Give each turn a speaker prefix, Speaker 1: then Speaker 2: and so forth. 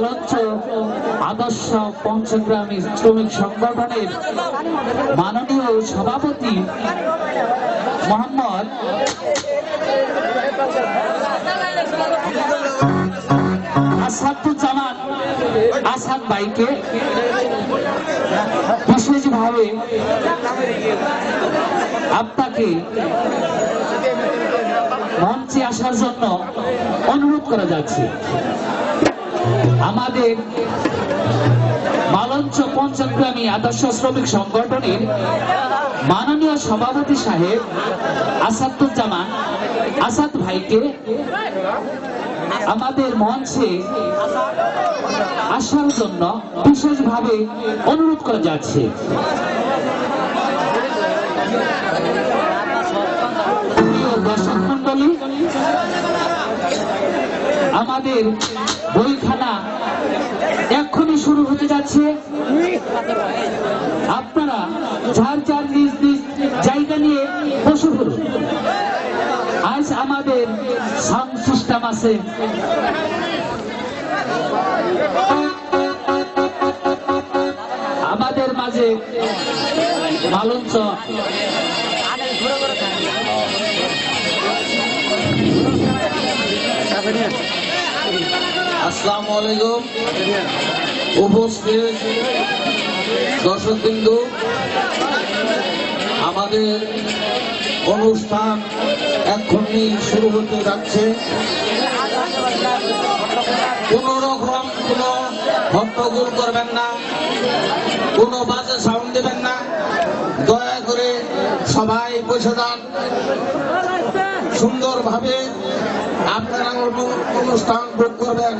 Speaker 1: মালঞ্চ আদর্শ পঞ্চগ্রামী শ্রমিক সংগঠনের মাননীয় সভাপতি মোহাম্মদ আসাদুজ্জামান আসাদ ভাইকে বিশেষভাবে আপনাকে মঞ্চে আসার জন্য অনুরোধ করা যাচ্ছে। আমাদের মালঞ্চ পঞ্চগ্রামী আদর্শ শ্রমিক সংগঠনের মাননীয় সভাপতি সাহেব আসাদুজ্জামান আসাদ ভাইকে আমাদের মঞ্চে আসার জন্য বিশেষভাবে অনুরোধ করা যাচ্ছে। দর্শক মন্ডলী, আমাদের বইখানা এক্ষুনি শুরু হতে যাচ্ছে। আপনারা যার যার নিজ নিজ জায়গা নিয়ে বসে পড়ুন। আজ আমাদের সাউন্ড সিস্টেম আছে। আমাদের মাঝে মালঞ্চ
Speaker 2: আসসালামু আলাইকুম। উপস্থিত দর্শকবৃন্দু, আমাদের অনুষ্ঠান এক্ষুনি শুরু হতে যাচ্ছে। কোন রকম কোন হট্টগোল করবেন না, কোনো বাজে সাউন্ড দেবেন না। দয়া করে সবাই বসে যান। সুন্দরভাবে আপনারা অনুষ্ঠান ভোগ করবেন।